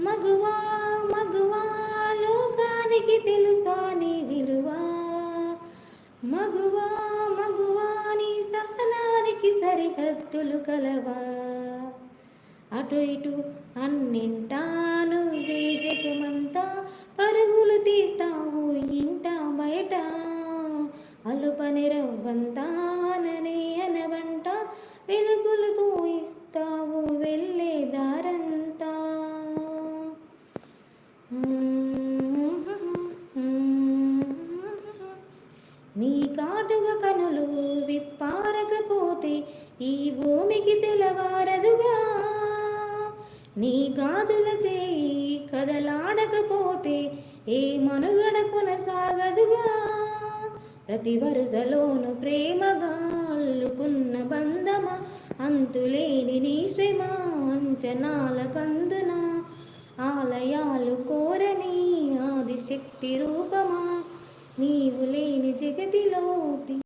మగువా మగువా లోకానికి తెలుసా నీ విలువా, మగువా మగువా నీ సహనానికి సరిహద్దులు కలవా. అటు ఇటు అన్నింటాను వేజకమంతా పరుగులు తీస్తావు ఇంట బయట, అలుపని రవ్వంతాననే అనవంట వెలుగులు పోయిస్తావు వెళ్ళే దారంతా. నీ కాటుగా కనులు విప్పారకపోతే ఈ భూమికి తెలవారదుగా, నీ గాజుల చేయి కదలాడకపోతే ఏ మనుగడ కొనసాగదుగా. ప్రతి వరుసలోను ప్రేమగా అల్లుకున్న బంధమా, అంతులేని నీ శ్రమ అంచనాల కందున, ఆలయాలు కోరని ఆదిశక్తి రూపమా, నీవు లేని జగతిలో